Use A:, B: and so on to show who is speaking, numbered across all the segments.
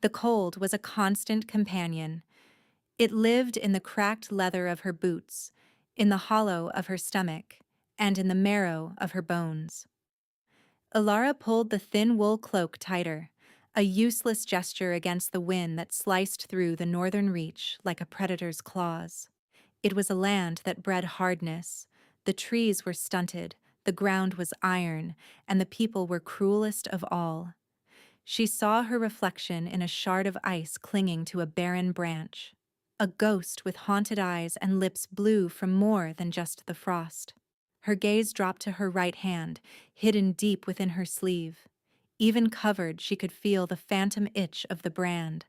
A: The cold was a constant companion. It lived in the cracked leather of her boots, in the hollow of her stomach, and in the marrow of her bones. Ilara pulled the thin wool cloak tighter, a useless gesture against the wind that sliced through the northern reach like a predator's claws. It was a land that bred hardness. The trees were stunted, the ground was iron, and the people were cruelest of all. She saw her reflection in a shard of ice clinging to a barren branch. A ghost with haunted eyes and lips blue from more than just the frost. Her gaze dropped to her right hand, hidden deep within her sleeve. Even covered, she could feel the phantom itch of the brand,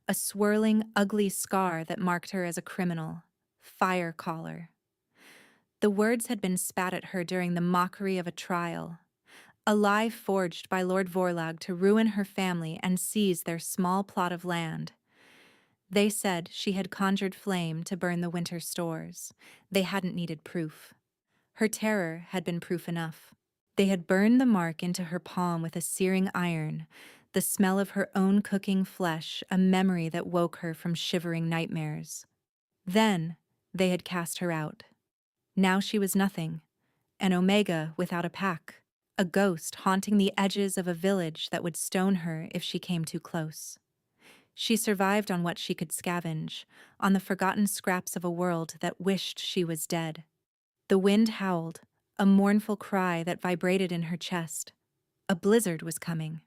A: a swirling, ugly scar that marked her as a criminal. Fire caller. The words had been spat at her during the mockery of a trial. A lie forged by Lord Vorlag to ruin her family and seize their small plot of land. They said she had conjured flame to burn the winter stores. They hadn't needed proof. Her terror had been proof enough. They had burned the mark into her palm with a searing iron, the smell of her own cooking flesh, a memory that woke her from shivering nightmares. Then, they had cast her out. Now she was nothing, an omega without a pack, a ghost haunting the edges of a village that would stone her if she came too close. She survived on what she could scavenge, on the forgotten scraps of a world that wished she was dead. The wind howled, a mournful cry that vibrated in her chest. A blizzard was coming.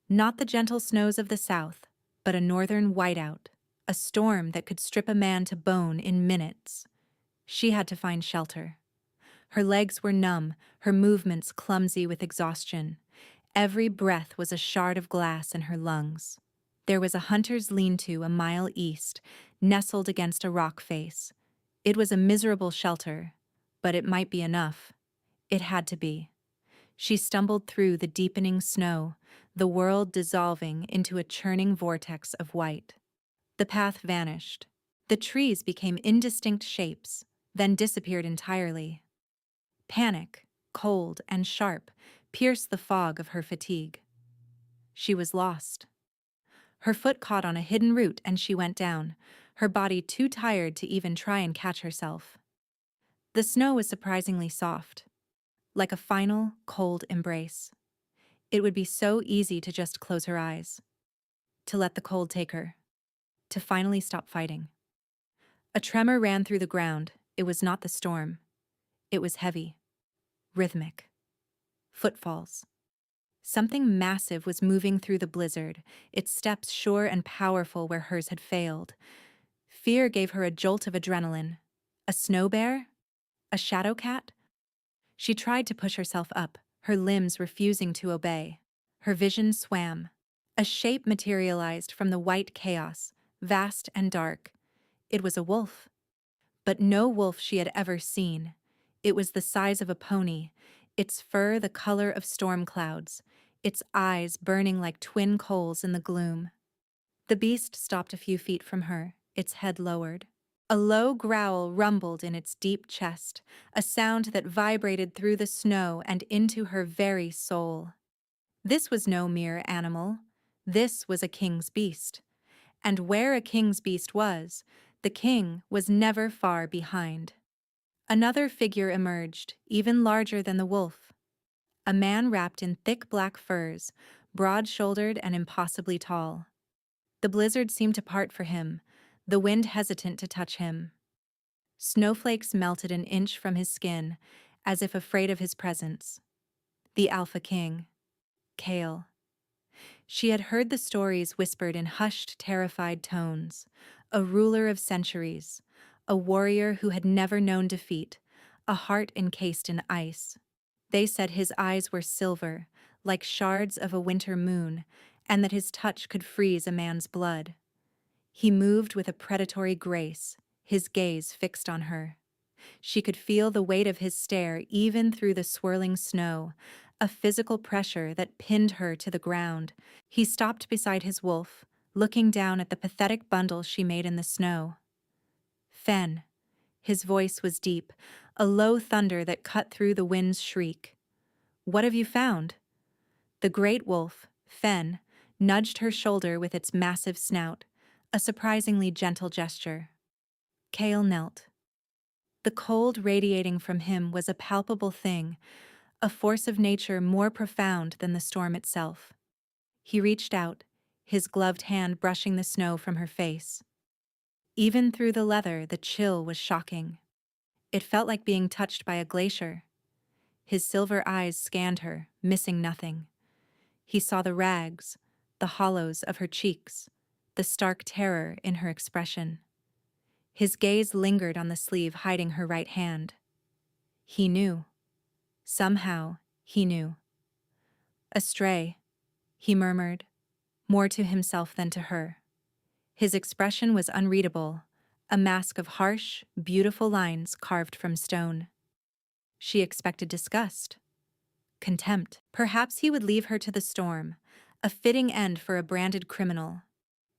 A: Not the gentle snows of the south, but a northern whiteout, a storm that could strip a man to bone in minutes. She had to find shelter. Her legs were numb, her movements clumsy with exhaustion. Every breath was a shard of glass in her lungs. There was a hunter's lean-to a mile east, nestled against a rock face. It was a miserable shelter, but it might be enough. It had to be. She stumbled through the deepening snow, the world dissolving into a churning vortex of white. The path vanished. The trees became indistinct shapes, then disappeared entirely. Panic, cold and sharp, pierced the fog of her fatigue. She was lost. Her foot caught on a hidden root and she went down, her body too tired to even try and catch herself. The snow was surprisingly soft, like a final, cold embrace. It would be so easy to just close her eyes, to let the cold take her, to finally stop fighting. A tremor ran through the ground. It was not the storm. It was heavy, rhythmic. Footfalls. Something massive was moving through the blizzard, its steps sure and powerful where hers had failed. Fear gave her a jolt of adrenaline. A snow bear? A shadow cat? She tried to push herself up, her limbs refusing to obey. Her vision swam. A shape materialized from the white chaos, vast and dark. It was a wolf. But no wolf she had ever seen. It was the size of a pony, its fur the color of storm clouds, its eyes burning like twin coals in the gloom. The beast stopped a few feet from her, its head lowered. A low growl rumbled in its deep chest, a sound that vibrated through the snow and into her very soul. This was no mere animal. This was a king's beast. And where a king's beast was, the king was never far behind. Another figure emerged, even larger than the wolf. A man wrapped in thick black furs, broad-shouldered and impossibly tall. The blizzard seemed to part for him, the wind hesitant to touch him. Snowflakes melted an inch from his skin, as if afraid of his presence. The Alpha King. Kale. She had heard the stories whispered in hushed, terrified tones. A ruler of centuries, a warrior who had never known defeat, a heart encased in ice. They said his eyes were silver, like shards of a winter moon, and that his touch could freeze a man's blood. He moved with a predatory grace, his gaze fixed on her. She could feel the weight of his stare even through the swirling snow, a physical pressure that pinned her to the ground. He stopped beside his wolf, looking down at the pathetic bundle she made in the snow. Fen. His voice was deep, a low thunder that cut through the wind's shriek. What have you found? The great wolf, Fen, nudged her shoulder with its massive snout, a surprisingly gentle gesture. Kale knelt. The cold radiating from him was a palpable thing, a force of nature more profound than the storm itself. He reached out, his gloved hand brushing the snow from her face. Even through the leather, the chill was shocking. It felt like being touched by a glacier. His silver eyes scanned her, missing nothing. He saw the rags, the hollows of her cheeks, the stark terror in her expression. His gaze lingered on the sleeve hiding her right hand. He knew. Somehow, he knew. Astray, he murmured, more to himself than to her. His expression was unreadable, a mask of harsh, beautiful lines carved from stone. She expected disgust, contempt. Perhaps he would leave her to the storm, a fitting end for a branded criminal.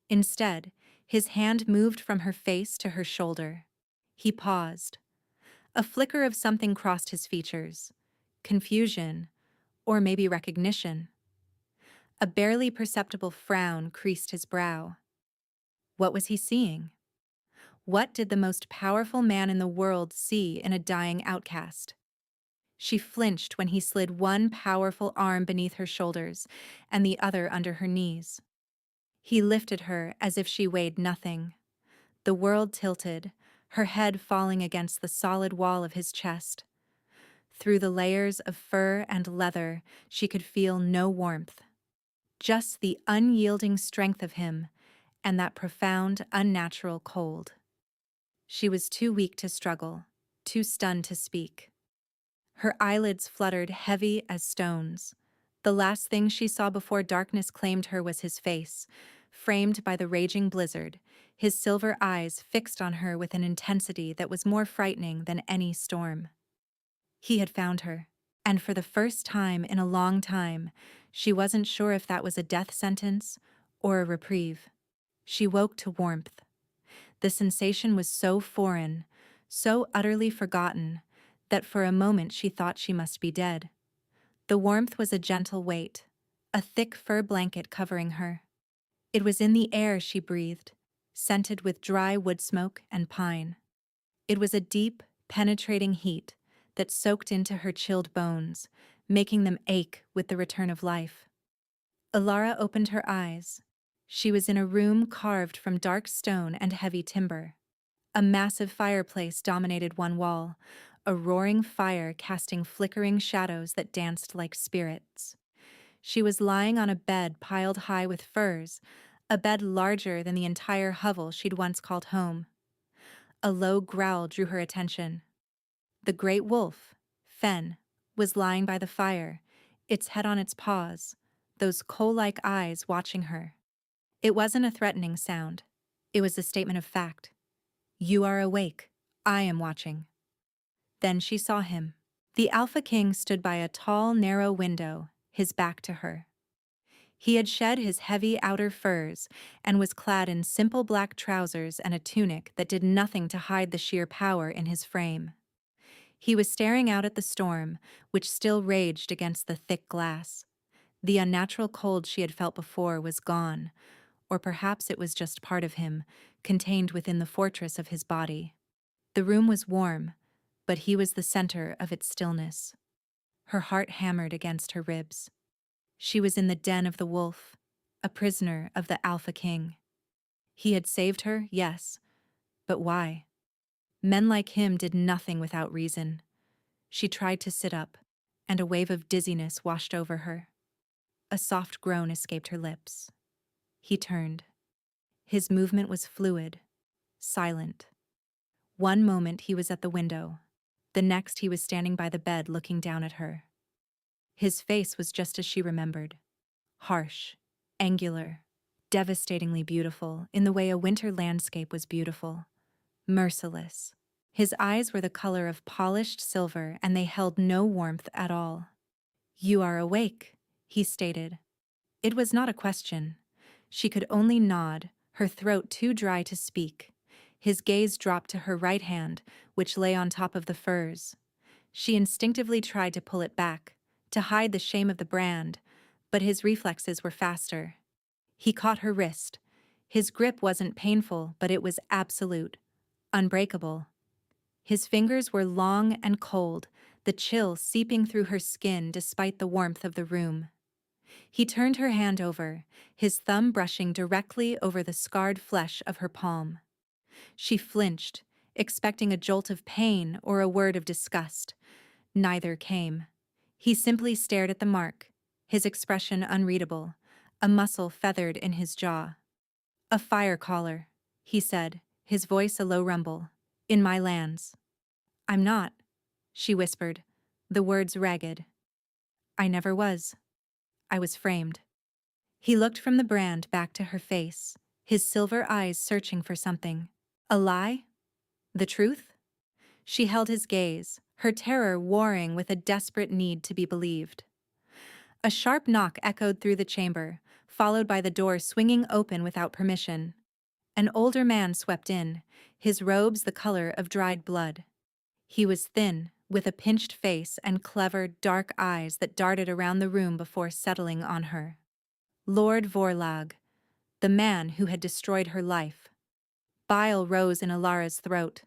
A: Instead, his hand moved from her face to her shoulder. He paused. A flicker of something crossed his features. Confusion, or maybe recognition. A barely perceptible frown creased his brow. What was he seeing? What did the most powerful man in the world see in a dying outcast? She flinched when he slid one powerful arm beneath her shoulders and the other under her knees. He lifted her as if she weighed nothing. The world tilted, her head falling against the solid wall of his chest. Through the layers of fur and leather, she could feel no warmth. Just the unyielding strength of him and that profound, unnatural cold. She was too weak to struggle, too stunned to speak. Her eyelids fluttered heavy as stones. The last thing she saw before darkness claimed her was his face, framed by the raging blizzard, his silver eyes fixed on her with an intensity that was more frightening than any storm. He had found her, and for the first time in a long time, she wasn't sure if that was a death sentence or a reprieve. She woke to warmth. The sensation was so foreign, so utterly forgotten, that for a moment she thought she must be dead. The warmth was a gentle weight, a thick fur blanket covering her. It was in the air she breathed, scented with dry wood smoke and pine. It was a deep, penetrating heat that soaked into her chilled bones, making them ache with the return of life. Alara opened her eyes. She was in a room carved from dark stone and heavy timber. A massive fireplace dominated one wall, a roaring fire casting flickering shadows that danced like spirits. She was lying on a bed piled high with furs, a bed larger than the entire hovel she'd once called home. A low growl drew her attention. The great wolf, Fen, was lying by the fire, its head on its paws, those coal-like eyes watching her. It wasn't a threatening sound. It was a statement of fact. You are awake. I am watching. Then she saw him. The Alpha King stood by a tall, narrow window, his back to her. He had shed his heavy outer furs and was clad in simple black trousers and a tunic that did nothing to hide the sheer power in his frame. He was staring out at the storm, which still raged against the thick glass. The unnatural cold she had felt before was gone, or perhaps it was just part of him, contained within the fortress of his body. The room was warm, but he was the center of its stillness. Her heart hammered against her ribs. She was in the den of the wolf, a prisoner of the Alpha King. He had saved her, yes, but why? Men like him did nothing without reason. She tried to sit up, and a wave of dizziness washed over her. A soft groan escaped her lips. He turned. His movement was fluid, silent. One moment he was at the window. The next he was standing by the bed looking down at her. His face was just as she remembered. Harsh, angular, devastatingly beautiful in the way a winter landscape was beautiful. Merciless. His eyes were the color of polished silver and they held no warmth at all. You are awake, he stated. It was not a question. She could only nod, her throat too dry to speak. His gaze dropped to her right hand, which lay on top of the furs. She instinctively tried to pull it back, to hide the shame of the brand, but his reflexes were faster. He caught her wrist. His grip wasn't painful, but it was absolute, unbreakable. His fingers were long and cold, the chill seeping through her skin despite the warmth of the room. He turned her hand over, his thumb brushing directly over the scarred flesh of her palm. She flinched, expecting a jolt of pain or a word of disgust. Neither came. He simply stared at the mark, his expression unreadable, a muscle feathered in his jaw. "A fire caller," he said, his voice a low rumble. "In my lands." "I'm not," she whispered, the words ragged. "I never was. I was framed." He looked from the brand back to her face, his silver eyes searching for something. A lie? The truth? She held his gaze, her terror warring with a desperate need to be believed. A sharp knock echoed through the chamber, followed by the door swinging open without permission. An older man swept in, his robes the color of dried blood. He was thin, with a pinched face and clever, dark eyes that darted around the room before settling on her. Lord Vorlag, the man who had destroyed her life. Bile rose in Alara's throat.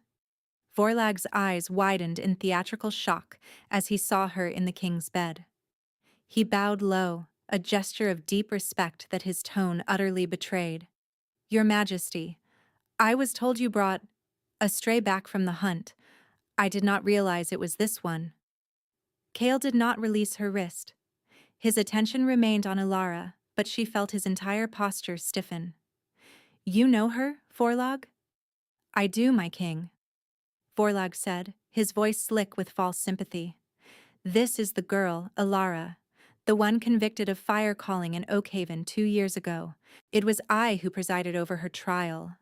A: Vorlag's eyes widened in theatrical shock as he saw her in the king's bed. He bowed low, a gesture of deep respect that his tone utterly betrayed. "Your Majesty, I was told you brought a stray back from the hunt. I did not realize it was this one." Kale did not release her wrist. His attention remained on Alara, but she felt his entire posture stiffen. "You know her, Vorlag?" "I do, my king," Vorlag said, his voice slick with false sympathy. "This is the girl, Alara, the one convicted of fire calling in Oakhaven 2 years ago. It was I who presided over her trial.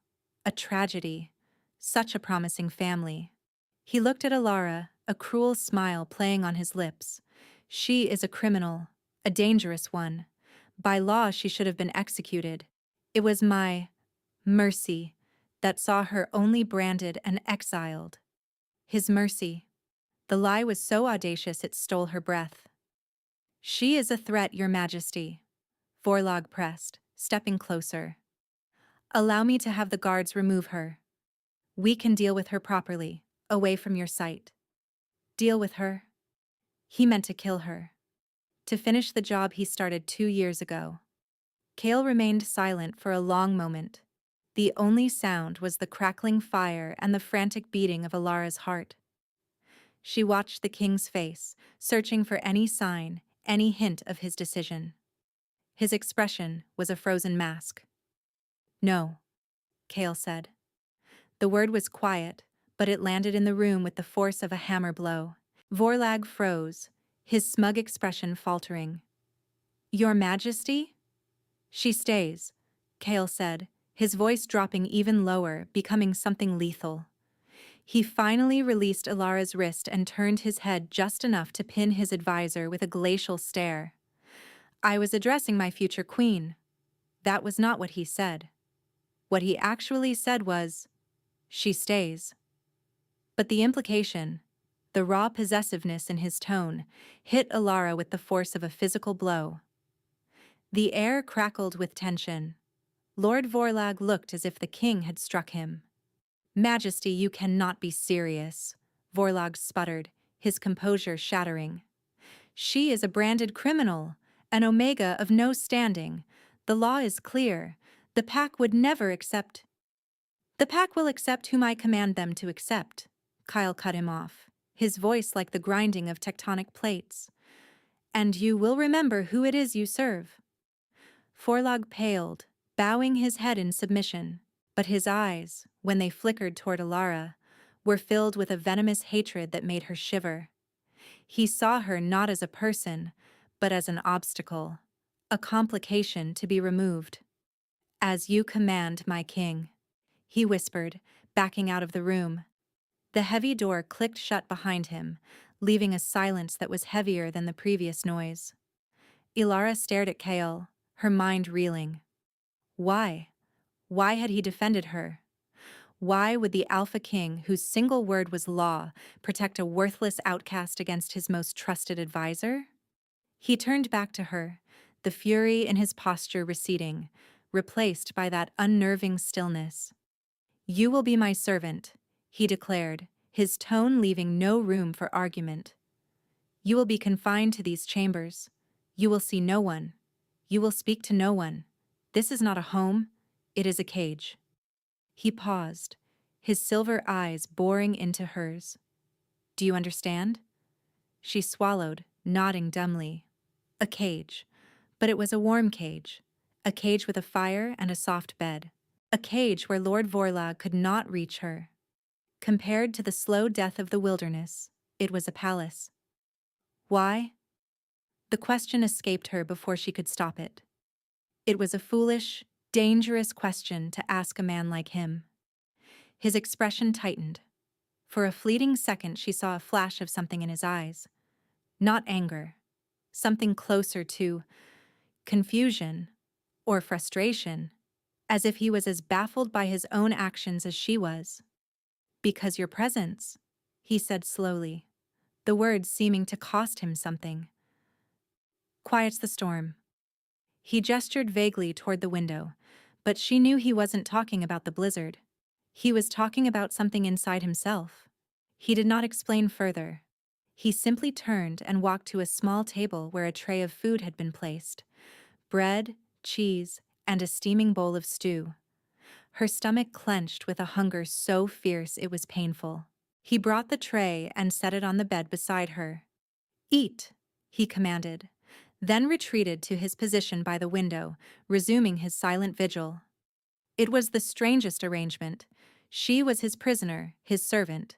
A: A tragedy. Such a promising family." He looked at Alara, a cruel smile playing on his lips. "She is a criminal, a dangerous one. By law she should have been executed. It was my mercy that saw her only branded and exiled." His mercy. The lie was so audacious it stole her breath. "She is a threat, Your Majesty," Vorlag pressed, stepping closer. "Allow me to have the guards remove her. We can deal with her properly, away from your sight." Deal with her? He meant to kill her. To finish the job he started 2 years ago. Kale remained silent for a long moment. The only sound was the crackling fire and the frantic beating of Alara's heart. She watched the king's face, searching for any sign, any hint of his decision. His expression was a frozen mask. "No," Kale said. The word was quiet, but it landed in the room with the force of a hammer blow. Vorlag froze, his smug expression faltering. "Your Majesty?" "She stays," Kale said, his voice dropping even lower, becoming something lethal. He finally released Alara's wrist and turned his head just enough to pin his advisor with a glacial stare. "I was addressing my future queen." That was not what he said. What he actually said was, "She stays." But the implication, the raw possessiveness in his tone, hit Alara with the force of a physical blow. The air crackled with tension. Lord Vorlag looked as if the king had struck him. "Majesty, you cannot be serious," Vorlag sputtered, his composure shattering. "She is a branded criminal, an omega of no standing. The law is clear. The pack would never accept—" "The pack will accept whom I command them to accept," Kyle cut him off, his voice like the grinding of tectonic plates. "And you will remember who it is you serve." Vorlag paled, bowing his head in submission, but his eyes, when they flickered toward Alara, were filled with a venomous hatred that made her shiver. He saw her not as a person, but as an obstacle, a complication to be removed. "As you command, my king," he whispered, backing out of the room. The heavy door clicked shut behind him, leaving a silence that was heavier than the previous noise. Ilara stared at Kale, her mind reeling. Why? Why had he defended her? Why would the Alpha King, whose single word was law, protect a worthless outcast against his most trusted advisor? He turned back to her, the fury in his posture receding, replaced by that unnerving stillness. "You will be my servant," he declared, his tone leaving no room for argument. "You will be confined to these chambers. You will see no one. You will speak to no one. This is not a home, it is a cage." He paused, his silver eyes boring into hers. "Do you understand?" She swallowed, nodding dumbly. A cage. But it was a warm cage. A cage with a fire and a soft bed. A cage where Lord Vorlag could not reach her. Compared to the slow death of the wilderness, it was a palace. Why? The question escaped her before she could stop it. It was a foolish, dangerous question to ask a man like him. His expression tightened. For a fleeting second she saw a flash of something in his eyes. Not anger. Something closer to confusion or frustration, as if he was as baffled by his own actions as she was. "Because your presence," he said slowly, the words seeming to cost him something, "quiets the storm." He gestured vaguely toward the window, but she knew he wasn't talking about the blizzard. He was talking about something inside himself. He did not explain further. He simply turned and walked to a small table where a tray of food had been placed. Bread, cheese, and a steaming bowl of stew. Her stomach clenched with a hunger so fierce it was painful. He brought the tray and set it on the bed beside her. "Eat," he commanded, then retreated to his position by the window, resuming his silent vigil. It was the strangest arrangement. She was his prisoner, his servant,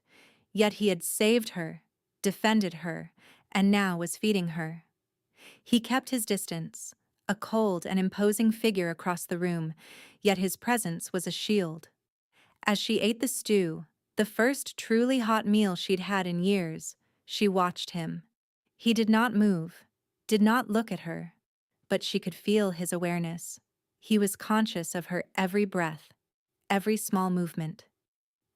A: yet he had saved her, defended her, and now was feeding her. He kept his distance, a cold and imposing figure across the room, yet his presence was a shield. As she ate the stew, the first truly hot meal she'd had in years, she watched him. He did not move, did not look at her, but she could feel his awareness. He was conscious of her every breath, every small movement.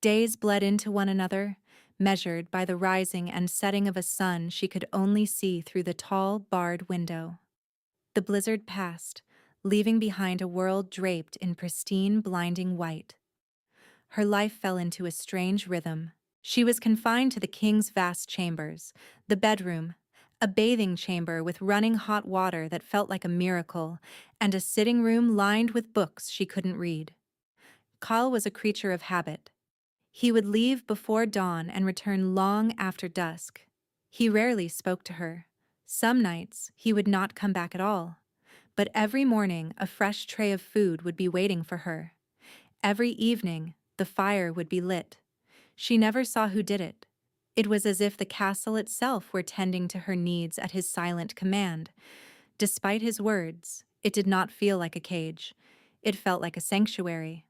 A: Days bled into one another, measured by the rising and setting of a sun she could only see through the tall, barred window. The blizzard passed, leaving behind a world draped in pristine, blinding white. Her life fell into a strange rhythm. She was confined to the king's vast chambers, the bedroom, a bathing chamber with running hot water that felt like a miracle, and a sitting room lined with books she couldn't read. Kyle was a creature of habit. He would leave before dawn and return long after dusk. He rarely spoke to her. Some nights he would not come back at all. But every morning a fresh tray of food would be waiting for her. Every evening the fire would be lit. She never saw who did it. It was as if the castle itself were tending to her needs at his silent command. Despite his words, it did not feel like a cage. It felt like a sanctuary.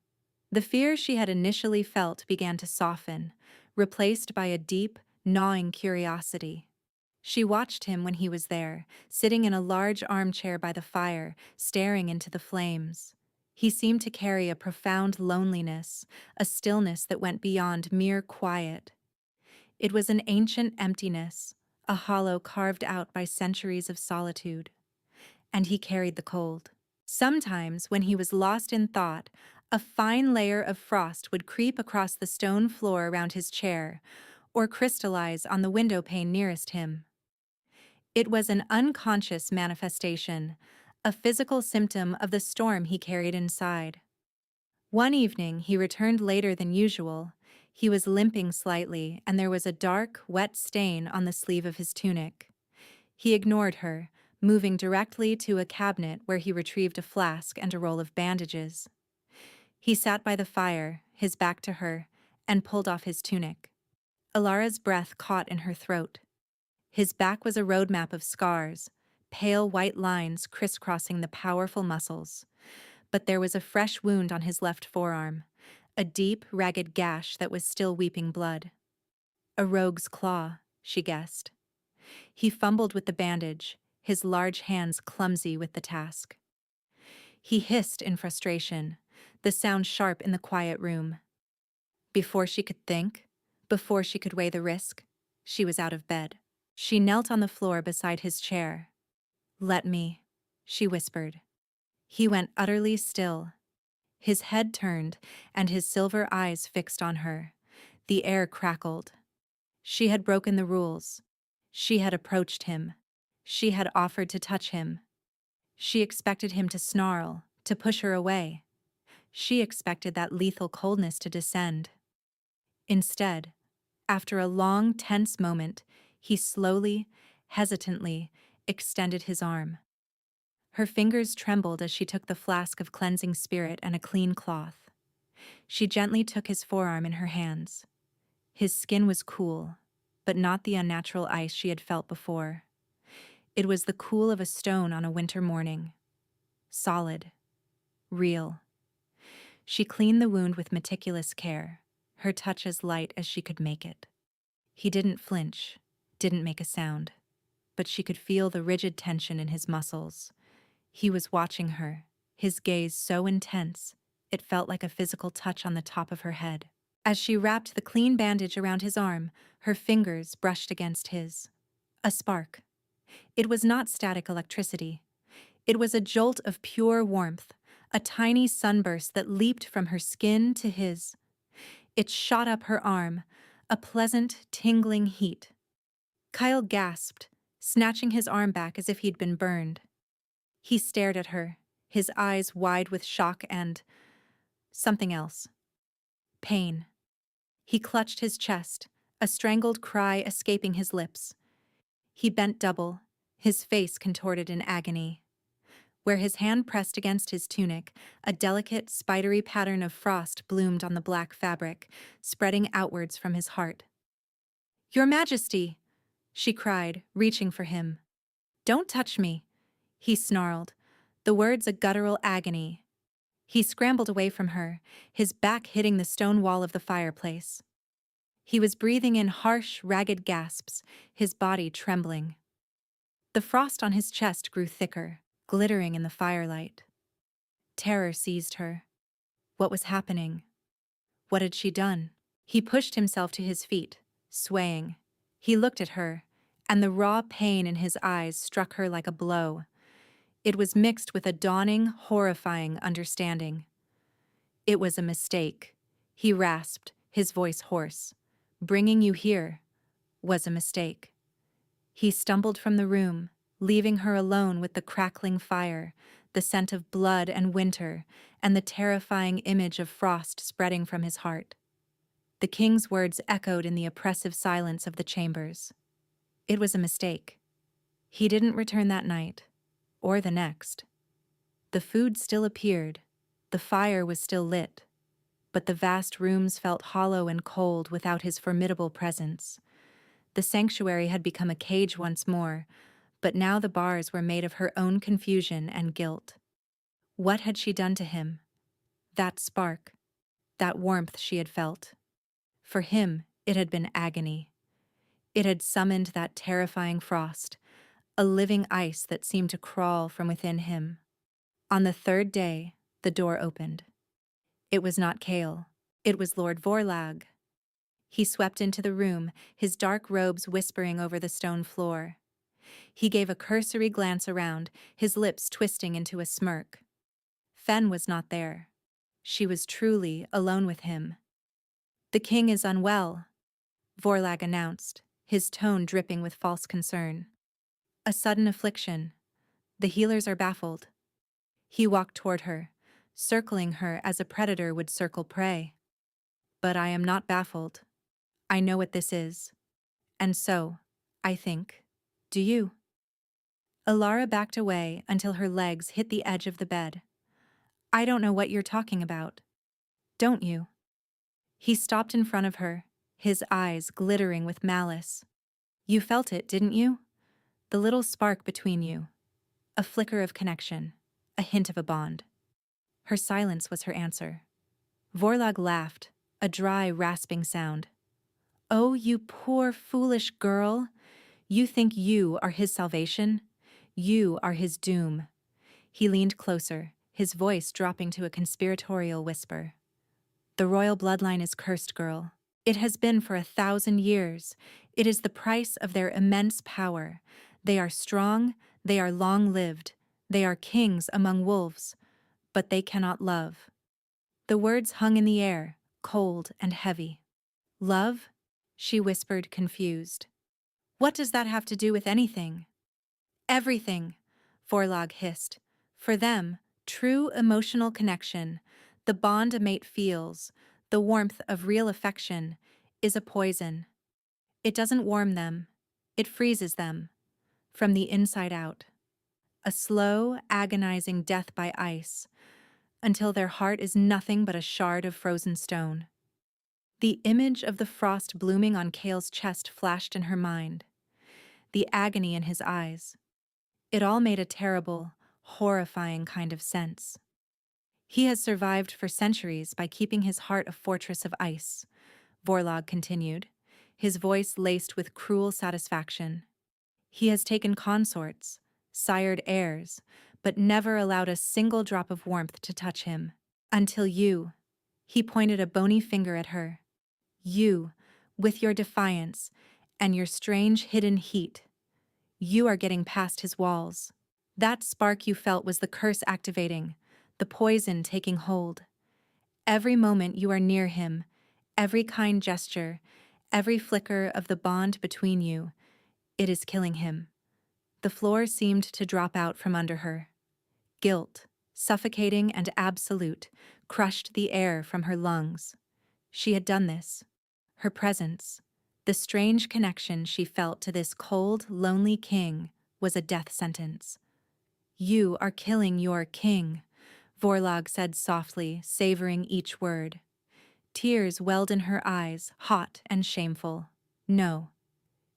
A: The fear she had initially felt began to soften, replaced by a deep, gnawing curiosity. She watched him when he was there, sitting in a large armchair by the fire, staring into the flames. He seemed to carry a profound loneliness, a stillness that went beyond mere quiet. It was an ancient emptiness, a hollow carved out by centuries of solitude. And he carried the cold. Sometimes, when he was lost in thought, a fine layer of frost would creep across the stone floor around his chair, or crystallize on the window pane nearest him. It was an unconscious manifestation, a physical symptom of the storm he carried inside. One evening he returned later than usual. He was limping slightly, and there was a dark, wet stain on the sleeve of his tunic. He ignored her, moving directly to a cabinet where he retrieved a flask and a roll of bandages. He sat by the fire, his back to her, and pulled off his tunic. Alara's breath caught in her throat. His back was a roadmap of scars, pale white lines crisscrossing the powerful muscles. But there was a fresh wound on his left forearm, a deep, ragged gash that was still weeping blood. A rogue's claw, she guessed. He fumbled with the bandage, his large hands clumsy with the task. He hissed in frustration, the sound sharp in the quiet room. Before she could think, before she could weigh the risk, she was out of bed. She knelt on the floor beside his chair. "Let me," she whispered. He went utterly still, his head turned and his silver eyes fixed on her. The air crackled. She had broken the rules. She had approached him. She had offered to touch him. She expected him to snarl, to push her away. She expected that lethal coldness to descend. Instead, after a long, tense moment, he slowly, hesitantly, extended his arm. Her fingers trembled as she took the flask of cleansing spirit and a clean cloth. She gently took his forearm in her hands. His skin was cool, but not the unnatural ice she had felt before. It was the cool of a stone on a winter morning. Solid. Real. She cleaned the wound with meticulous care, her touch as light as she could make it. He didn't flinch, didn't make a sound, but she could feel the rigid tension in his muscles. He was watching her, his gaze so intense, it felt like a physical touch on the top of her head. As she wrapped the clean bandage around his arm, her fingers brushed against his. A spark. It was not static electricity. It was a jolt of pure warmth, a tiny sunburst that leaped from her skin to his. It shot up her arm, a pleasant, tingling heat. Kyle gasped, snatching his arm back as if he'd been burned. He stared at her, his eyes wide with shock and something else. Pain. He clutched his chest, a strangled cry escaping his lips. He bent double, his face contorted in agony. Where his hand pressed against his tunic, a delicate, spidery pattern of frost bloomed on the black fabric, spreading outwards from his heart. "Your Majesty!" she cried, reaching for him. "Don't touch me," he snarled, the words a guttural agony. He scrambled away from her, his back hitting the stone wall of the fireplace. He was breathing in harsh, ragged gasps, his body trembling. The frost on his chest grew thicker, glittering in the firelight. Terror seized her. What was happening? What had she done? He pushed himself to his feet, swaying. He looked at her, and the raw pain in his eyes struck her like a blow. It was mixed with a dawning, horrifying understanding. It was a mistake, he rasped, his voice hoarse. Bringing you here was a mistake. He stumbled from the room, leaving her alone with the crackling fire, the scent of blood and winter, and the terrifying image of frost spreading from his heart. The king's words echoed in the oppressive silence of the chambers. It was a mistake. He didn't return that night, or the next. The food still appeared, the fire was still lit, but the vast rooms felt hollow and cold without his formidable presence. The sanctuary had become a cage once more, but now the bars were made of her own confusion and guilt. What had she done to him? That spark, that warmth she had felt. For him, it had been agony. It had summoned that terrifying frost, a living ice that seemed to crawl from within him. On the third day, the door opened. It was not Kale. It was Lord Vorlag. He swept into the room, his dark robes whispering over the stone floor. He gave a cursory glance around, his lips twisting into a smirk. Fen was not there. She was truly alone with him. "The king is unwell," Vorlag announced, his tone dripping with false concern. "A sudden affliction. The healers are baffled." He walked toward her, circling her as a predator would circle prey. "But I am not baffled. I know what this is. And so, I think, do you?" Alara backed away until her legs hit the edge of the bed. "I don't know what you're talking about. Don't you?" He stopped in front of her, his eyes glittering with malice. "You felt it, didn't you? The little spark between you. A flicker of connection, a hint of a bond." Her silence was her answer. Vorlag laughed, a dry, rasping sound. "Oh, you poor, foolish girl. You think you are his salvation? You are his doom." He leaned closer, his voice dropping to a conspiratorial whisper. "The royal bloodline is cursed, girl. It has been for 1,000 years. It is the price of their immense power. They are strong, they are long-lived, They are kings among wolves, but they cannot love. The words hung in the air, cold and heavy. Love? She whispered, confused. What does that have to do with anything? Everything, Vorlog hissed. For them, true emotional connection, the bond a mate feels, the warmth of real affection, is a poison. It doesn't warm them. It freezes them. From the inside out. A slow, agonizing death by ice, until their heart is nothing but a shard of frozen stone. The image of the frost blooming on Kale's chest flashed in her mind. The agony in his eyes. It all made a terrible, horrifying kind of sense. He has survived for centuries by keeping his heart a fortress of ice, Vorlog continued, his voice laced with cruel satisfaction. He has taken consorts, sired heirs, but never allowed a single drop of warmth to touch him. Until you. He pointed a bony finger at her. You, with your defiance, and your strange hidden heat. You are getting past his walls. That spark you felt was the curse activating, the poison taking hold. Every moment you are near him, every kind gesture, every flicker of the bond between you, it is killing him. The floor seemed to drop out from under her. Guilt, suffocating and absolute, crushed the air from her lungs. She had done this. Her presence, the strange connection she felt to this cold, lonely king, was a death sentence. You are killing your king, Vorlog said softly, savoring each word. Tears welled in her eyes, hot and shameful. No.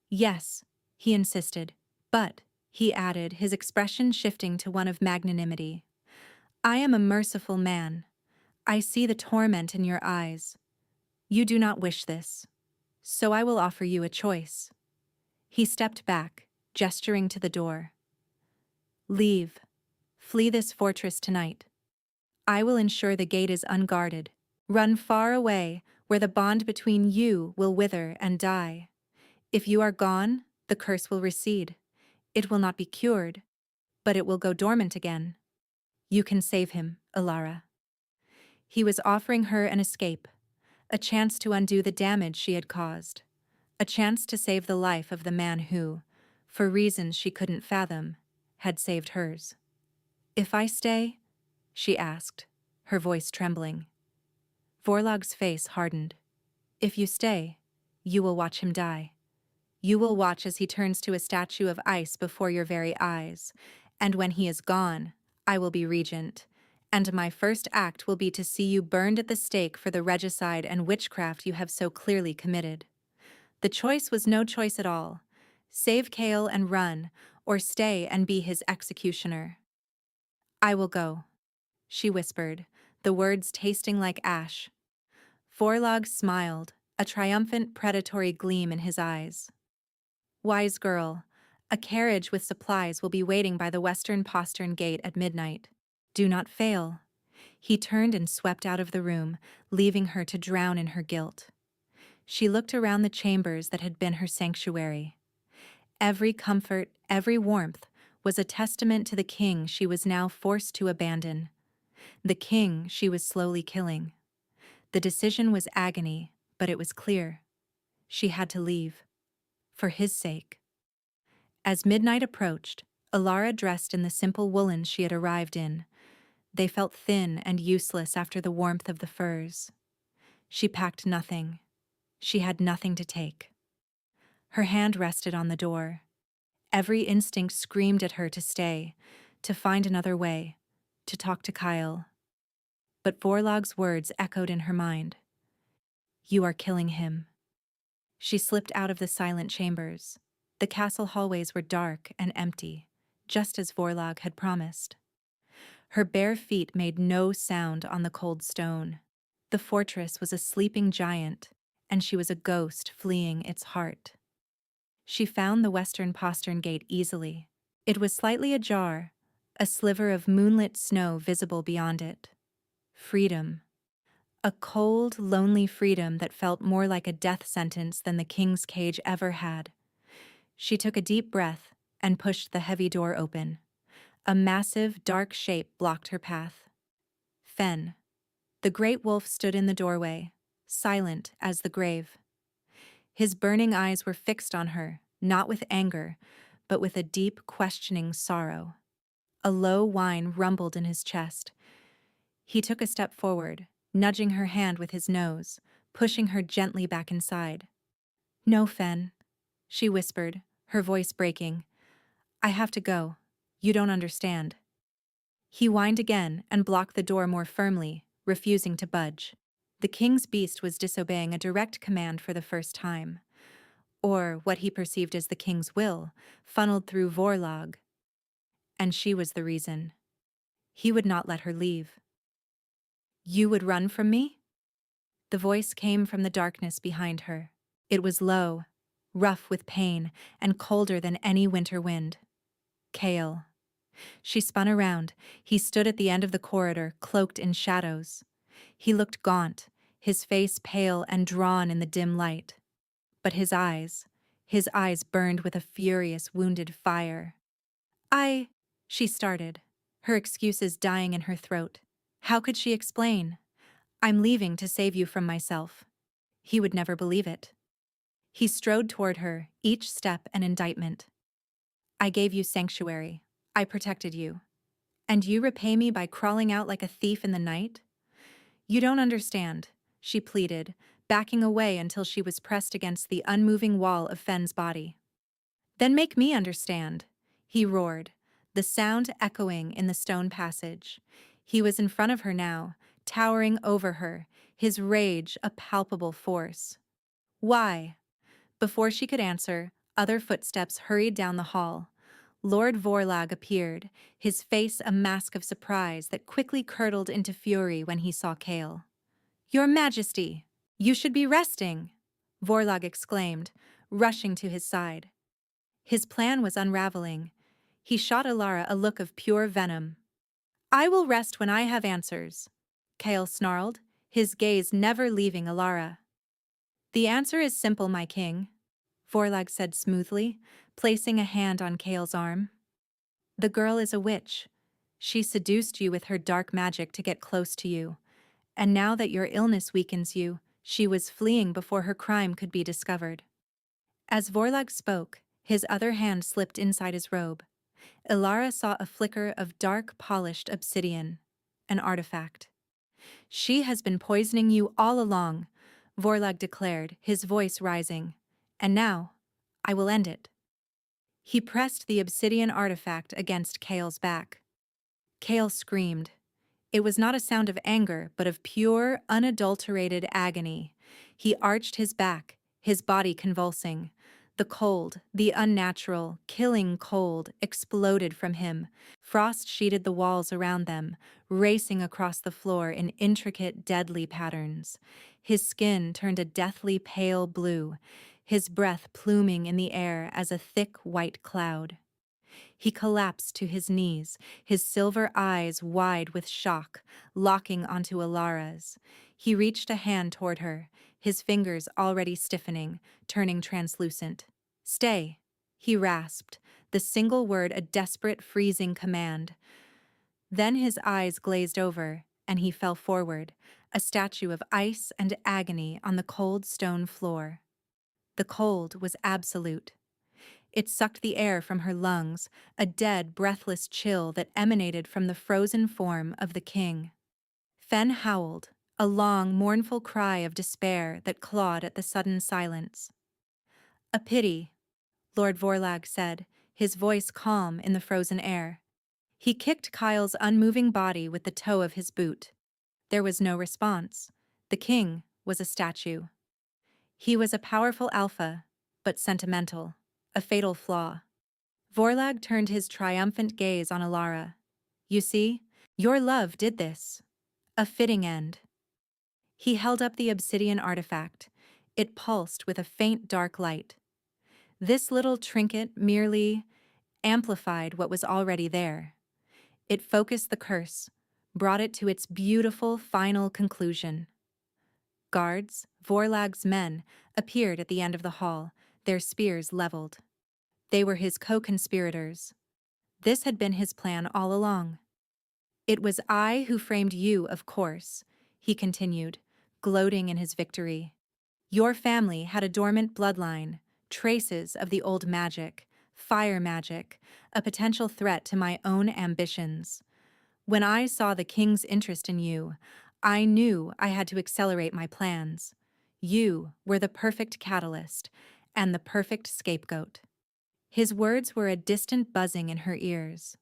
A: Yes, he insisted. But, he added, his expression shifting to one of magnanimity, I am a merciful man. I see the torment in your eyes. You do not wish this. So I will offer you a choice. He stepped back, gesturing to the door. Leave. Flee this fortress tonight. I will ensure the gate is unguarded. Run far away, where the bond between you will wither and die. If you are gone, the curse will recede. It will not be cured, but it will go dormant again. You can save him, Alara. He was offering her an escape, a chance to undo the damage she had caused, a chance to save the life of the man who, for reasons she couldn't fathom, had saved hers. If I stay? She asked, her voice trembling. Vorlog's face hardened. If you stay, you will watch him die. You will watch as he turns to a statue of ice before your very eyes, and when he is gone, I will be regent, and my first act will be to see you burned at the stake for the regicide and witchcraft you have so clearly committed. The choice was no choice at all. Save Kale and run, or stay and be his executioner. I will go, she whispered, the words tasting like ash. Vorlog smiled, a triumphant predatory gleam in his eyes. Wise girl, a carriage with supplies will be waiting by the western postern gate at midnight. Do not fail. He turned and swept out of the room, leaving her to drown in her guilt. She looked around the chambers that had been her sanctuary. Every comfort, every warmth, was a testament to the king she was now forced to abandon. The king she was slowly killing. The decision was agony, but it was clear. She had to leave. For his sake. As midnight approached, Alara dressed in the simple woolens she had arrived in. They felt thin and useless after the warmth of the furs. She packed nothing. She had nothing to take. Her hand rested on the door. Every instinct screamed at her to stay, to find another way, to talk to Kyle. But Vorlog's words echoed in her mind. You are killing him. She slipped out of the silent chambers. The castle hallways were dark and empty, just as Vorlog had promised. Her bare feet made no sound on the cold stone. The fortress was a sleeping giant, and she was a ghost fleeing its heart. She found the western postern gate easily. It was slightly ajar, a sliver of moonlit snow visible beyond it. Freedom. A cold, lonely freedom that felt more like a death sentence than the king's cage ever had. She took a deep breath and pushed the heavy door open. A massive, dark shape blocked her path. Fen. The great wolf stood in the doorway, silent as the grave. His burning eyes were fixed on her, not with anger, but with a deep, questioning sorrow. A low whine rumbled in his chest. He took a step forward, nudging her hand with his nose, pushing her gently back inside. "No, Fen," she whispered, her voice breaking. "I have to go. You don't understand." He whined again and blocked the door more firmly, refusing to budge. The king's beast was disobeying a direct command for the first time. Or what he perceived as the king's will, funneled through Vorlag. And she was the reason. He would not let her leave. "You would run from me?" The voice came from the darkness behind her. It was low, rough with pain, and colder than any winter wind. Kale. She spun around. He stood at the end of the corridor, cloaked in shadows. He looked gaunt, his face pale and drawn in the dim light. But his eyes burned with a furious, wounded fire. She started, her excuses dying in her throat. How could she explain? "I'm leaving to save you from myself." He would never believe it. He strode toward her, each step an indictment. "I gave you sanctuary. I protected you. And you repay me by crawling out like a thief in the night?" "You don't understand," she pleaded, backing away until she was pressed against the unmoving wall of Fen's body. "Then make me understand," he roared, the sound echoing in the stone passage. He was in front of her now, towering over her, his rage a palpable force. "Why?" Before she could answer, other footsteps hurried down the hall. Lord Vorlag appeared, his face a mask of surprise that quickly curdled into fury when he saw Kale. "Your Majesty, you should be resting," Vorlag exclaimed, rushing to his side. His plan was unraveling. He shot Alara a look of pure venom. "I will rest when I have answers," Kale snarled, his gaze never leaving Alara. "The answer is simple, my king," Vorlag said smoothly, placing a hand on Kale's arm. "The girl is a witch. She seduced you with her dark magic to get close to you. And now that your illness weakens you, she was fleeing before her crime could be discovered." As Vorlag spoke, his other hand slipped inside his robe. Ilara saw a flicker of dark, polished obsidian, an artifact. "She has been poisoning you all along," Vorlag declared, his voice rising. "And now, I will end it." He pressed the obsidian artifact against Kale's back. Kale screamed. It was not a sound of anger, but of pure, unadulterated agony. He arched his back, his body convulsing. The cold, the unnatural, killing cold, exploded from him. Frost sheeted the walls around them, racing across the floor in intricate, deadly patterns. His skin turned a deathly pale blue, his breath pluming in the air as a thick white cloud. He collapsed to his knees, his silver eyes wide with shock, locking onto Alara's. He reached a hand toward her, his fingers already stiffening, turning translucent. "Stay," he rasped, the single word a desperate, freezing command. Then his eyes glazed over, and he fell forward, a statue of ice and agony on the cold stone floor. The cold was absolute. It sucked the air from her lungs, a dead, breathless chill that emanated from the frozen form of the king. Fen howled, a long, mournful cry of despair that clawed at the sudden silence. "A pity," Lord Vorlag said, his voice calm in the frozen air. He kicked Kyle's unmoving body with the toe of his boot. There was no response. The king was a statue. He was a powerful alpha, but sentimental, a fatal flaw. Vorlag turned his triumphant gaze on Alara. "You see, your love did this. A fitting end." He held up the obsidian artifact. It pulsed with a faint dark light. This little trinket merely amplified what was already there. It focused the curse, brought it to its beautiful final conclusion. Guards, Vorlag's men, appeared at the end of the hall, their spears leveled. They were his co-conspirators. This had been his plan all along. It was I who framed you, of course, he continued, gloating in his victory. Your family had a dormant bloodline, traces of the old magic, fire magic, a potential threat to my own ambitions. When I saw the king's interest in you, I knew I had to accelerate my plans. You were the perfect catalyst and the perfect scapegoat. His words were a distant buzzing in her ears.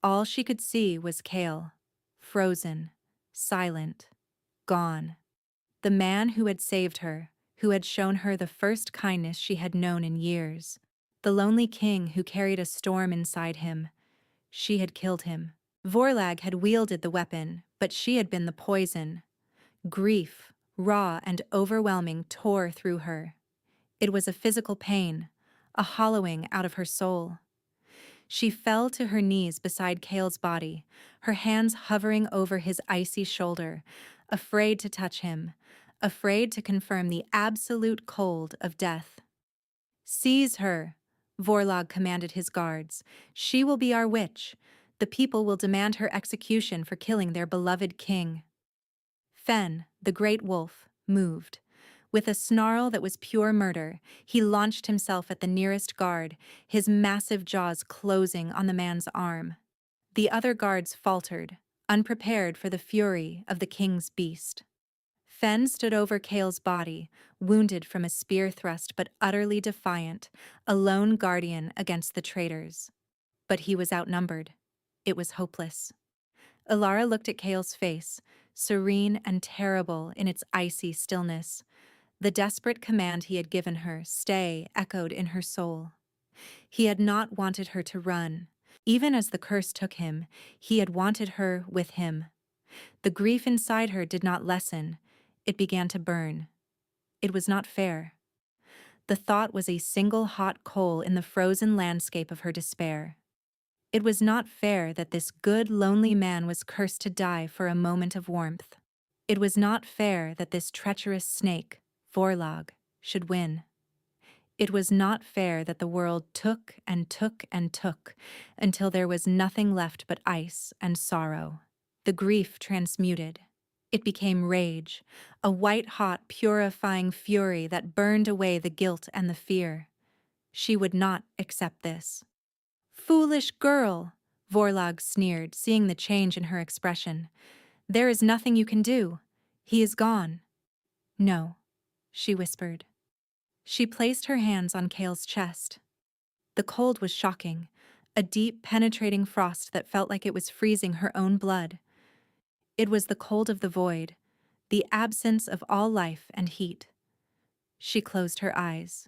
A: All she could see was Cale, frozen, silent, gone. The man who had saved her, who had shown her the first kindness she had known in years. The lonely king who carried a storm inside him. She had killed him. Vorlag had wielded the weapon, but she had been the poison. Grief, raw and overwhelming, tore through her. It was a physical pain, a hollowing out of her soul. She fell to her knees beside Cale's body, her hands hovering over his icy shoulder, afraid to touch him, afraid to confirm the absolute cold of death. "Seize her," Vorlog commanded his guards. "She will be our witch. The people will demand her execution for killing their beloved king." Fen, the great wolf, moved. With a snarl that was pure murder, he launched himself at the nearest guard, his massive jaws closing on the man's arm. The other guards faltered, unprepared for the fury of the king's beast. Fen stood over Cale's body, wounded from a spear thrust but utterly defiant, a lone guardian against the traitors. But he was outnumbered. It was hopeless. Ilara looked at Cale's face, serene and terrible in its icy stillness. The desperate command he had given her, stay, echoed in her soul. He had not wanted her to run. Even as the curse took him, he had wanted her with him. The grief inside her did not lessen. It began to burn. It was not fair. The thought was a single hot coal in the frozen landscape of her despair. It was not fair that this good, lonely man was cursed to die for a moment of warmth. It was not fair that this treacherous snake, Vorlag, should win. It was not fair that the world took and took and took until there was nothing left but ice and sorrow. The grief transmuted. It became rage, a white-hot, purifying fury that burned away the guilt and the fear. She would not accept this. "Foolish girl," Vorlag sneered, seeing the change in her expression. "There is nothing you can do. He is gone." "No," she whispered. She placed her hands on Cale's chest. The cold was shocking, a deep, penetrating frost that felt like it was freezing her own blood. It was the cold of the void, the absence of all life and heat. She closed her eyes.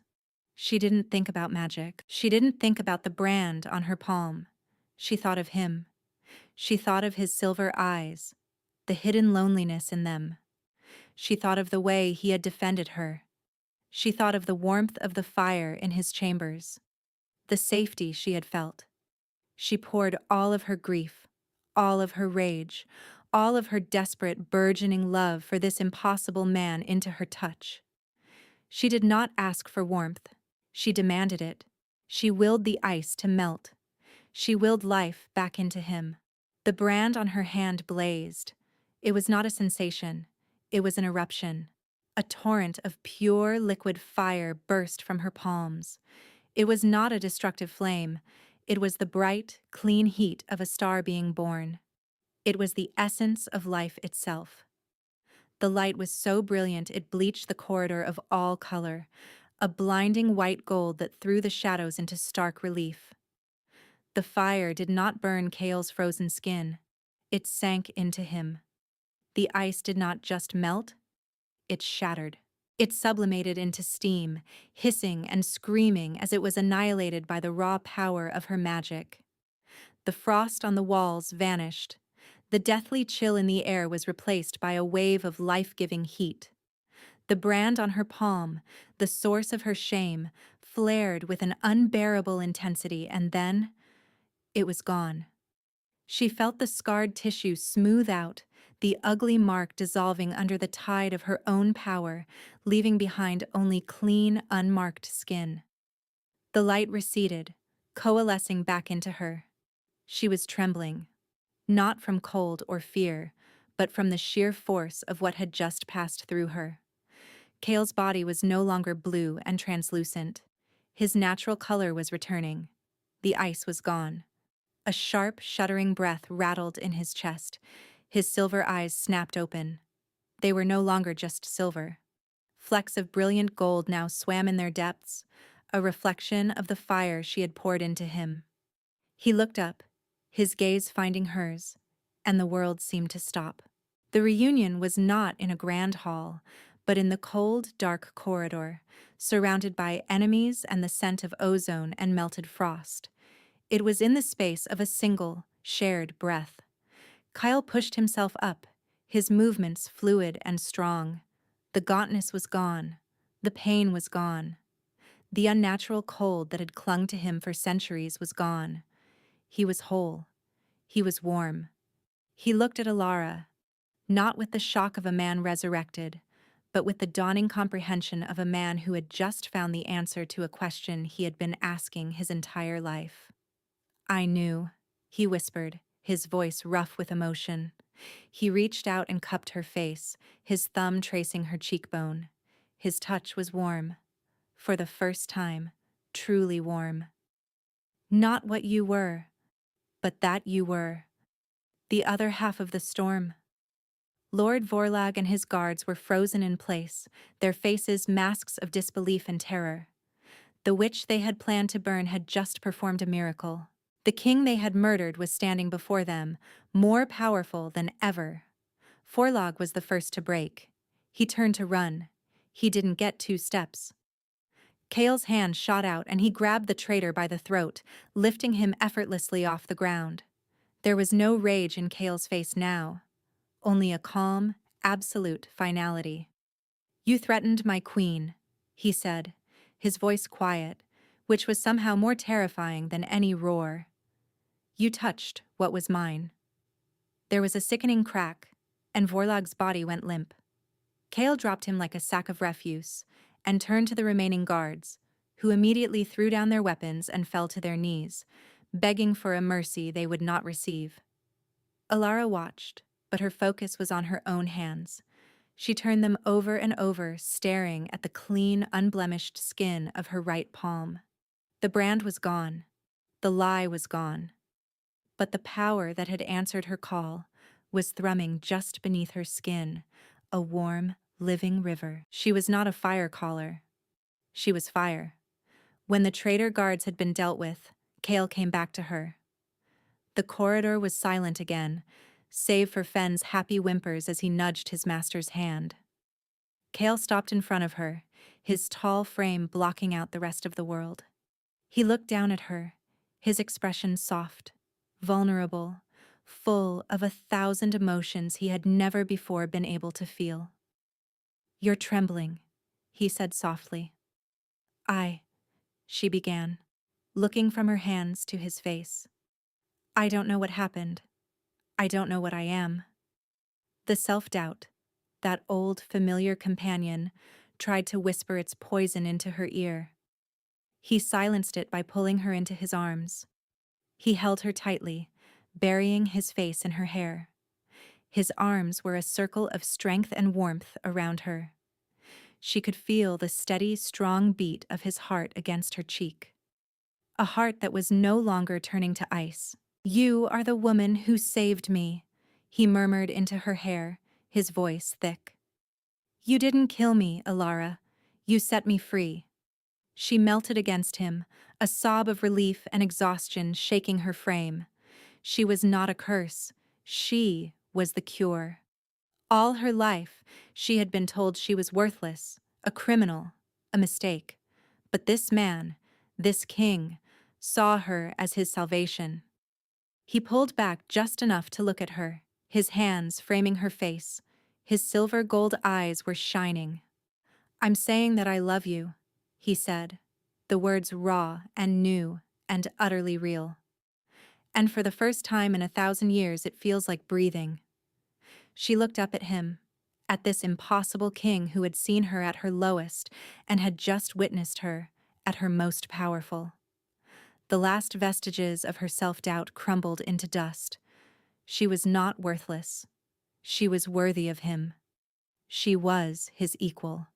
A: She didn't think about magic. She didn't think about the brand on her palm. She thought of him. She thought of his silver eyes, the hidden loneliness in them. She thought of the way he had defended her. She thought of the warmth of the fire in his chambers, the safety she had felt. She poured all of her grief, all of her rage, all of her desperate, burgeoning love for this impossible man into her touch. She did not ask for warmth. She demanded it. She willed the ice to melt. She willed life back into him. The brand on her hand blazed. It was not a sensation. It was an eruption. A torrent of pure liquid fire burst from her palms. It was not a destructive flame. It was the bright, clean heat of a star being born. It was the essence of life itself. The light was so brilliant it bleached the corridor of all color, a blinding white gold that threw the shadows into stark relief. The fire did not burn Cale's frozen skin. It sank into him. The ice did not just melt, it shattered. It sublimated into steam, hissing and screaming as it was annihilated by the raw power of her magic. The frost on the walls vanished. The deathly chill in the air was replaced by a wave of life-giving heat. The brand on her palm, the source of her shame, flared with an unbearable intensity, and then it was gone. She felt the scarred tissue smooth out, the ugly mark dissolving under the tide of her own power, leaving behind only clean, unmarked skin. The light receded, coalescing back into her. She was trembling, not from cold or fear, but from the sheer force of what had just passed through her. Kale's body was no longer blue and translucent. His natural color was returning. The ice was gone. A sharp, shuddering breath rattled in his chest. His silver eyes snapped open. They were no longer just silver. Flecks of brilliant gold now swam in their depths, a reflection of the fire she had poured into him. He looked up, his gaze finding hers, and the world seemed to stop. The reunion was not in a grand hall, but in the cold, dark corridor, surrounded by enemies and the scent of ozone and melted frost. It was in the space of a single, shared breath. Kyle pushed himself up, his movements fluid and strong. The gauntness was gone. The pain was gone. The unnatural cold that had clung to him for centuries was gone. He was whole. He was warm. He looked at Alara, not with the shock of a man resurrected, but with the dawning comprehension of a man who had just found the answer to a question he had been asking his entire life. "I knew," he whispered, his voice rough with emotion. He reached out and cupped her face, his thumb tracing her cheekbone. His touch was warm. For the first time, truly warm. Not what you were, but that you were. The other half of the storm. Lord Vorlag and his guards were frozen in place, their faces masks of disbelief and terror. The witch they had planned to burn had just performed a miracle. The king they had murdered was standing before them, more powerful than ever. Vorlag was the first to break. He turned to run. He didn't get 2 steps. Kale's hand shot out and he grabbed the traitor by the throat, lifting him effortlessly off the ground. There was no rage in Kale's face now, only a calm, absolute finality. "You threatened my queen," he said, his voice quiet, which was somehow more terrifying than any roar. "You touched what was mine." There was a sickening crack, and Vorlag's body went limp. Kale dropped him like a sack of refuse, and turned to the remaining guards, who immediately threw down their weapons and fell to their knees, begging for a mercy they would not receive. Alara watched, but her focus was on her own hands. She turned them over and over, staring at the clean, unblemished skin of her right palm. The brand was gone. The lie was gone. But the power that had answered her call was thrumming just beneath her skin, a warm, living river. She was not a fire caller. She was fire. When the traitor guards had been dealt with, Kale came back to her. The corridor was silent again, save for Fenn's happy whimpers as he nudged his master's hand. Kale stopped in front of her, his tall frame blocking out the rest of the world. He looked down at her, his expression soft, vulnerable, full of 1,000 emotions he had never before been able to feel. "You're trembling," he said softly. She began, looking from her hands to his face. "I don't know what happened. I don't know what I am." The self-doubt, that old familiar companion, tried to whisper its poison into her ear. He silenced it by pulling her into his arms. He held her tightly, burying his face in her hair. His arms were a circle of strength and warmth around her. She could feel the steady, strong beat of his heart against her cheek. A heart that was no longer turning to ice. "You are the woman who saved me," he murmured into her hair, his voice thick. "You didn't kill me, Alara. You set me free." She melted against him, a sob of relief and exhaustion shaking her frame. She was not a curse. She was the cure. All her life, she had been told she was worthless, a criminal, a mistake. But this man, this king, saw her as his salvation. He pulled back just enough to look at her, his hands framing her face. His silver gold eyes were shining. "I'm saying that I love you," he said, the words raw and new and utterly real. "And for the first time in 1,000 years it feels like breathing." She looked up at him, at this impossible king who had seen her at her lowest and had just witnessed her at her most powerful. The last vestiges of her self-doubt crumbled into dust. She was not worthless. She was worthy of him. She was his equal.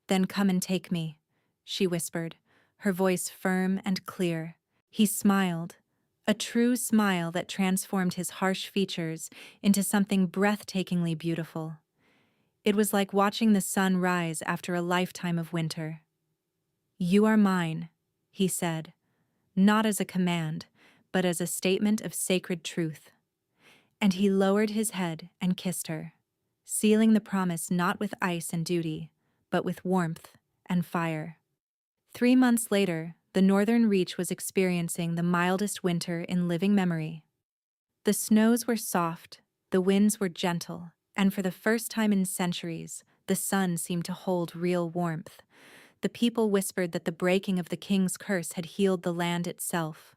A: "Then come and take me," she whispered, her voice firm and clear. He smiled, a true smile that transformed his harsh features into something breathtakingly beautiful. It was like watching the sun rise after a lifetime of winter. "You are mine," he said, not as a command, but as a statement of sacred truth. And he lowered his head and kissed her, sealing the promise not with ice and duty, but with warmth and fire. 3 months later, the northern reach was experiencing the mildest winter in living memory. The snows were soft, the winds were gentle, and for the first time in centuries, the sun seemed to hold real warmth. The people whispered that the breaking of the king's curse had healed the land itself.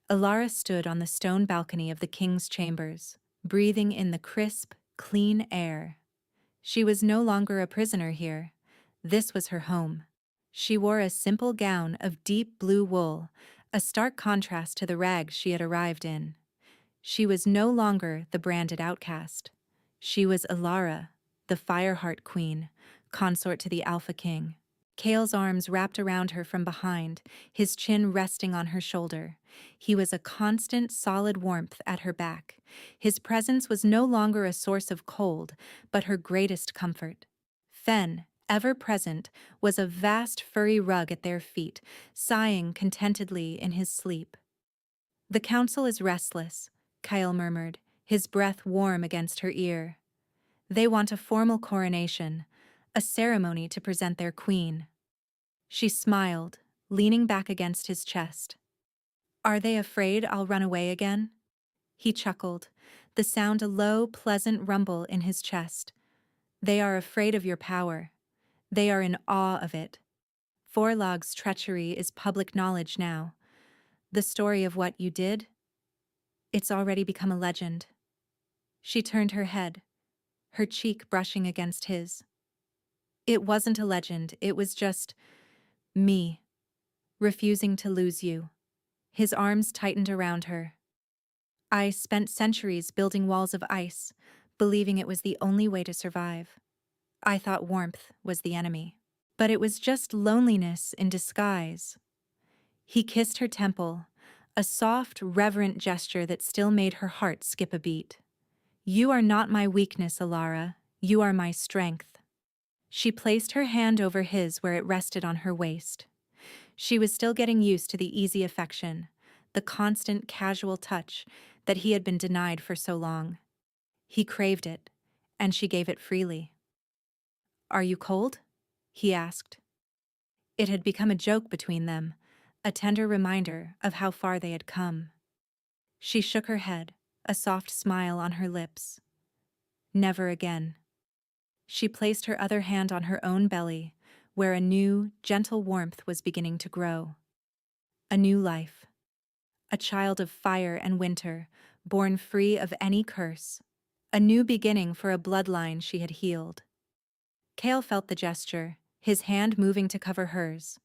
A: Alara stood on the stone balcony of the king's chambers, breathing in the crisp, clean air. She was no longer a prisoner here. This was her home. She wore a simple gown of deep blue wool, a stark contrast to the rags she had arrived in. She was no longer the branded outcast. She was Alara, the Fireheart Queen, consort to the Alpha King. Kale's arms wrapped around her from behind, his chin resting on her shoulder. He was a constant, solid warmth at her back. His presence was no longer a source of cold, but her greatest comfort. Fen, ever present, was a vast furry rug at their feet, sighing contentedly in his sleep. "The council is restless," Kyle murmured, his breath warm against her ear. "They want a formal coronation, a ceremony to present their queen." She smiled, leaning back against his chest. "Are they afraid I'll run away again?" He chuckled, the sound a low, pleasant rumble in his chest. "They are afraid of your power. They are in awe of it. Forlog's treachery is public knowledge now. The story of what you did? It's already become a legend." She turned her head, her cheek brushing against his. "It wasn't a legend, it was just me, refusing to lose you." His arms tightened around her. "I spent centuries building walls of ice, believing it was the only way to survive. I thought warmth was the enemy. But it was just loneliness in disguise." He kissed her temple, a soft, reverent gesture that still made her heart skip a beat. "You are not my weakness, Alara. You are my strength." She placed her hand over his where it rested on her waist. She was still getting used to the easy affection, the constant, casual touch that he had been denied for so long. He craved it, and she gave it freely. "Are you cold?" he asked. It had become a joke between them, a tender reminder of how far they had come. She shook her head, a soft smile on her lips. "Never again." She placed her other hand on her own belly, where a new, gentle warmth was beginning to grow. A new life. A child of fire and winter, born free of any curse. A new beginning for a bloodline she had healed. Kale felt the gesture, his hand moving to cover hers.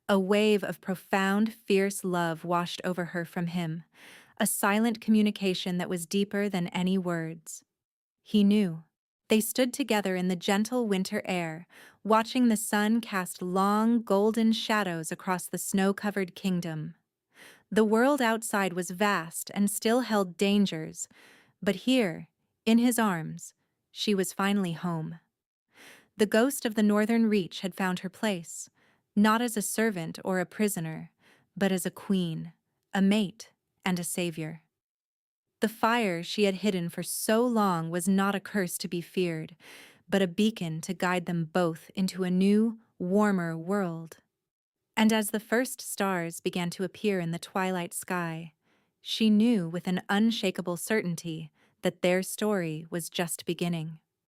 A: A wave of profound, fierce love washed over her from him, a silent communication that was deeper than any words. He knew. They stood together in the gentle winter air, watching the sun cast long, golden shadows across the snow-covered kingdom. The world outside was vast and still held dangers, but here, in his arms, she was finally home. The ghost of the Northern Reach had found her place, not as a servant or a prisoner, but as a queen, a mate, and a savior. The fire she had hidden for so long was not a curse to be feared, but a beacon to guide them both into a new, warmer world. And as the first stars began to appear in the twilight sky, she knew with an unshakable certainty that their story was just beginning.